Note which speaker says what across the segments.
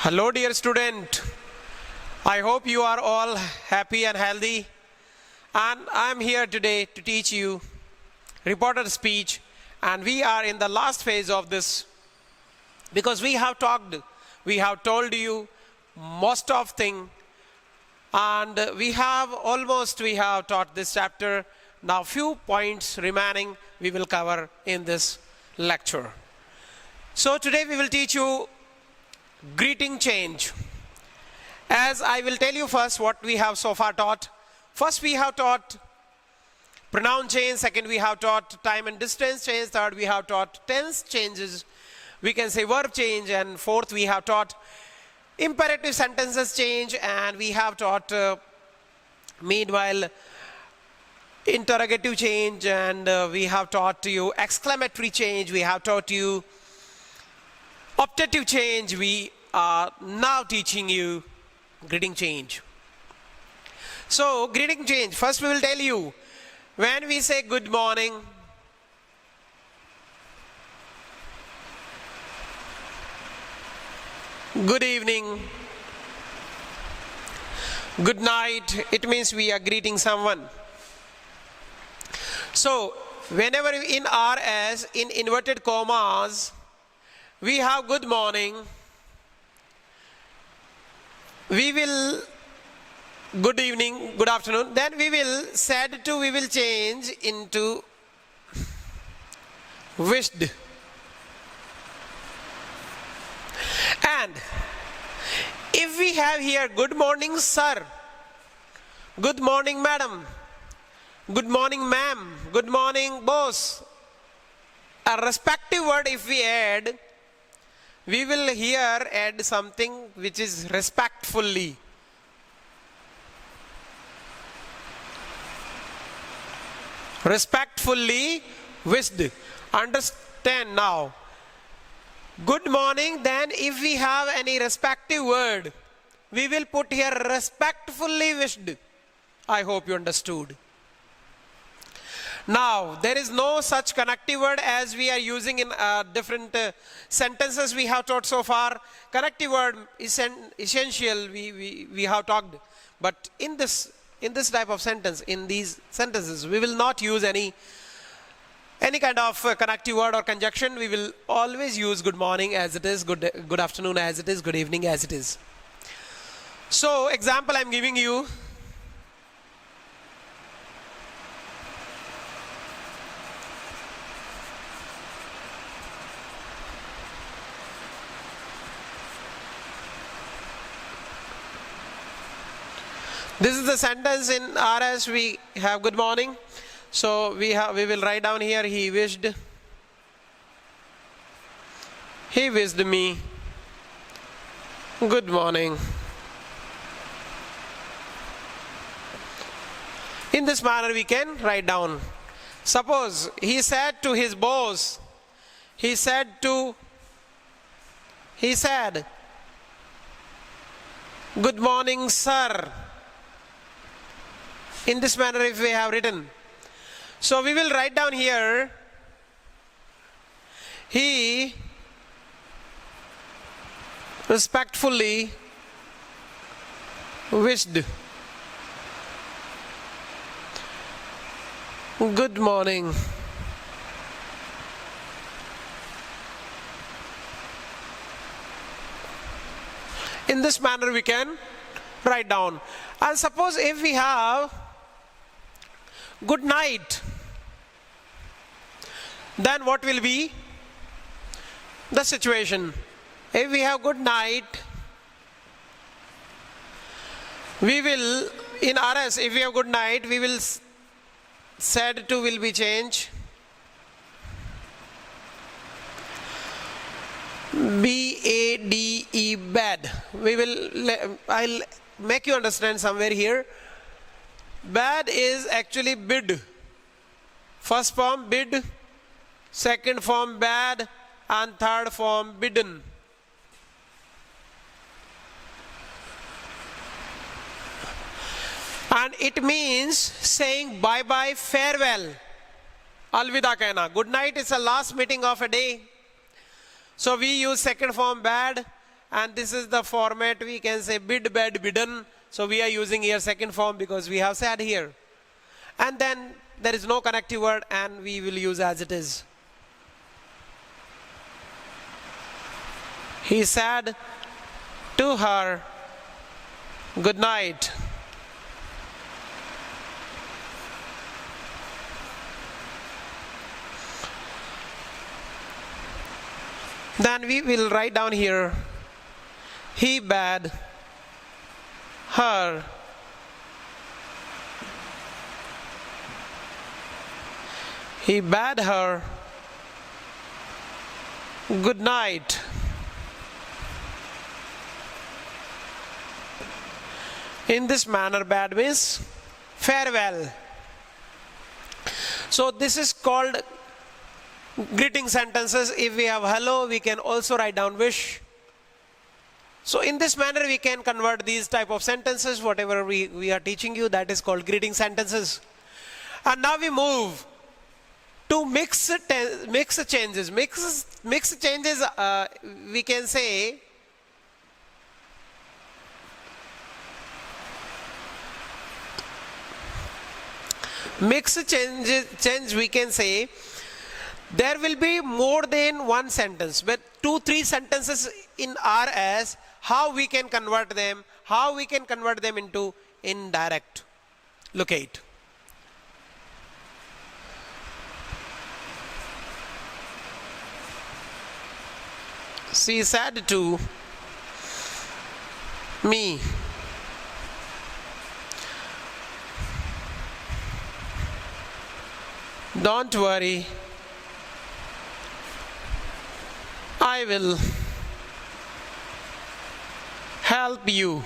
Speaker 1: Hello dear student, I hope you are all happy and healthy, and I am here today to teach you reporter speech, and we are in the last phase of this because we have told you most of thing, and we have taught this chapter. Now few points remaining we will cover in this lecture. So today we will teach you greeting change. As I will tell you first what we have so far taught. First we have taught pronoun change, second we have taught time and distance change, third we have taught tense changes, we can say verb change, and fourth we have taught imperative sentences change, and we have taught meanwhile interrogative change, and we have taught you exclamatory change, we have taught you optative change. We are now teaching you greeting change. So greeting change, first we will tell you, when we say good morning, good evening, good night, it means we are greeting someone. So whenever in RS, in inverted commas, we have good morning, we will good evening, good afternoon, then we will we will change into wished. And if we have here good morning sir, good morning madam, good morning ma'am, good morning boss, a respective word if we add, we will here add something which is respectfully. Respectfully wished. Understand now. Good morning, then if we have any respective word, we will put here respectfully wished. I hope you understood. Now, there is no such connective word as we are using in different sentences we have taught so far. Connective word is essential, we have talked. But in this type of sentence, in these sentences, we will not use any kind of connective word or conjunction. We will always use good morning as it is, good afternoon as it is, good evening as it is. So, example I am giving you. This is the sentence in RS. We have good morning. So we will write down here, he wished me good morning. In this manner we can write down. Suppose he said to his boss, he said good morning sir. In this manner if we have written. So we will write down here, he respectfully wished good morning. In this manner we can write down. And suppose if we have good night, then what will be the situation? If we have good night, we will, in RS, if we have good night, we will said to will be changed BADE, bad. I'll make you understand somewhere here. Bad is actually bid. First form bid, second form bad, and third form bidden. And it means saying bye bye, farewell. Alvida कहना. Good night is the last meeting of a day. So we use second form bad, And this is the format, we can say bid, bed, bidden. So we are using here second form because we have said here. And then there is no connective word and we will use as it is. He said to her, good night. Then we will write down here, he bade her good night. In this manner, bad means farewell. So this is called greeting sentences. If we have hello, we can also write down wish. So in this manner, we can convert these type of sentences. Whatever we are teaching you, that is called greeting sentences. And now we move to mix changes. Mix changes, we can say we can say there will be more than one sentence, but 2-3 sentences in RS. How we can convert them? How we can convert them into indirect? Locate. She said to me, don't worry, I will help you.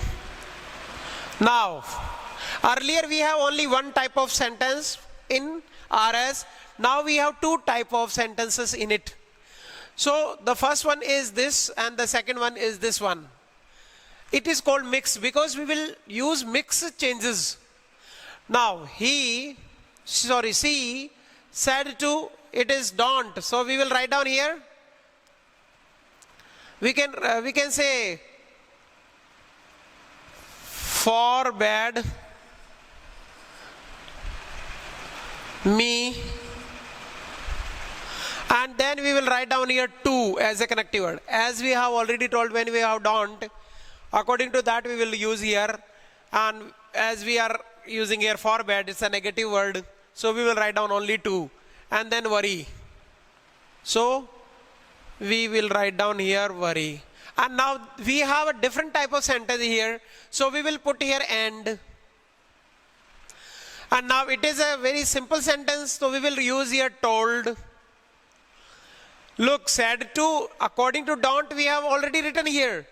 Speaker 1: Now, earlier we have only one type of sentence in RS. Now we have 2 type of sentences in it. So the first one is this and the second one is this one. It is called mix because we will use mix changes. Now she said to, it is don't. So we will write down here. We can say forbade me, and then we will write down here to as a connective word. As we have already told, when we have don't, according to that we will use here, and as we are using here forbade, it's a negative word, so we will write down only to, and then worry. So we will write down here worry. And now we have a different type of sentence here, so we will put here and. And now it is a very simple sentence, so we will use here told. Look, said to, according to don't we have already written here,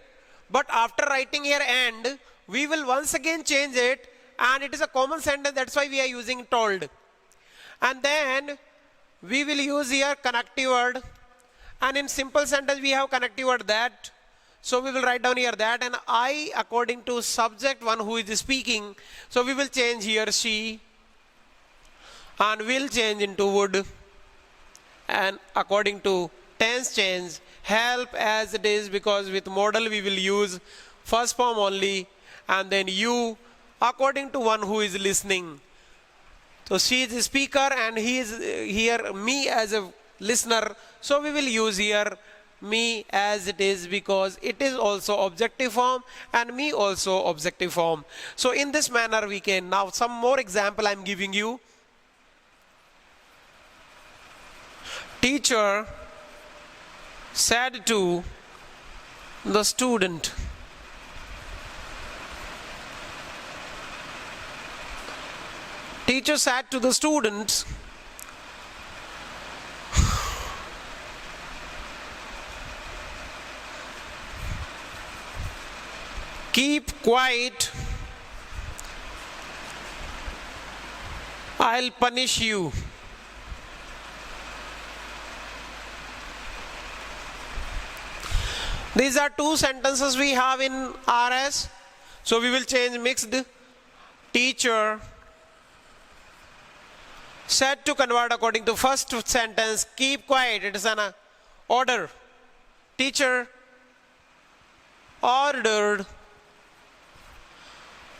Speaker 1: but after writing here and, we will once again change it, and it is a common sentence, that's why we are using told. And then we will use here connective word, and in simple sentence we have connective word that, so we will write down here that, and I according to subject one who is speaking, so we will change here she, and will change into would, and according to tense change, help as it is, because with modal we will use first form only, and then you according to one who is listening. So she is a speaker and he is here me as a listener, so we will use here me as it is because it is also objective form and me also objective form. So in this manner we can, now some more example I am giving you. Teacher said to the student, teacher said to the students, keep quiet, I'll punish you. These are 2 sentences we have in RS. So we will change mixed. Teacher said to convert according to first sentence, keep quiet, it is an order. Teacher ordered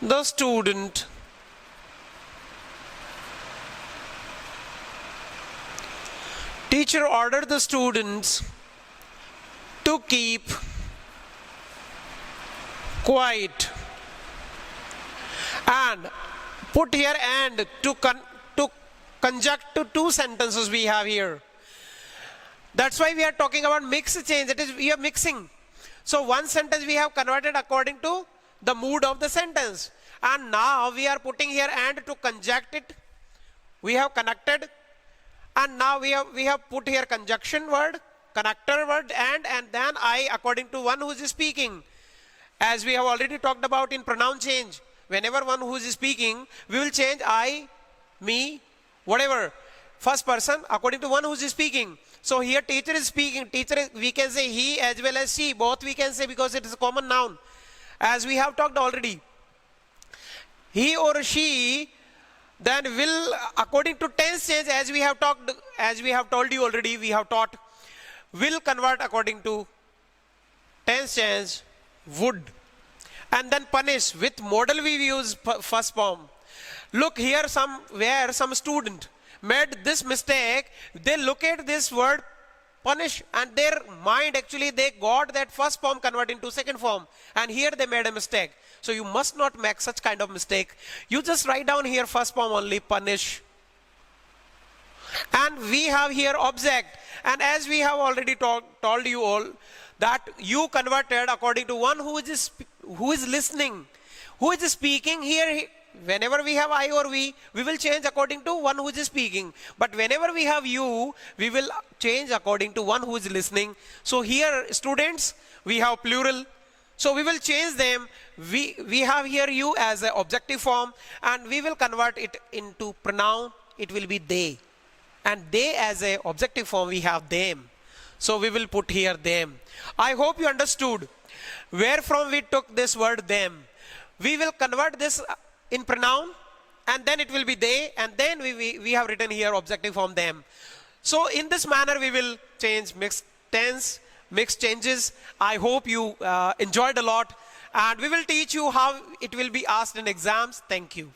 Speaker 1: the student teacher ordered the students to keep quiet. And put here and to conjunct to two sentences we have here. That's why we are talking about mixed change. That is, we are mixing. So one sentence we have converted according to the mood of the sentence. And now we are putting here and to conjunct it. We have connected. And now we have put here conjunction word, connector word, and then I according to one who is speaking. As we have already talked about in pronoun change. Whenever one who is speaking, we will change I, me, whatever. First person according to one who is speaking. So here teacher is speaking. Teacher, we can say he as well as she. Both we can say because it is a common noun. As we have talked already. He or she then will, according to tense change, as we have talked, as we have told you already, we have taught, will convert according to tense change, would. And then punish. With modal we use first form. Look here, somewhere some student made this mistake. They look at this word punish and their mind actually they got that first form convert into second form. And here they made a mistake. So you must not make such kind of mistake. You just write down here first form only, punish. And we have here object. And as we have already told you all, that you converted according to one who is listening, who is speaking. Here whenever we have I or we will change according to one who is speaking, but whenever we have you, we will change according to one who is listening. So here students, we have plural, so we will change them. We have here you as an objective form, and we will convert it into pronoun. It will be they, and they as a objective form we have them. So we will put here them. I hope you understood where from we took this word them. We will convert this in pronoun, and then it will be they, and then we have written here objective form them. So in this manner we will change mixed tense, mixed changes. I hope you enjoyed a lot, and we will teach you how it will be asked in exams. Thank you.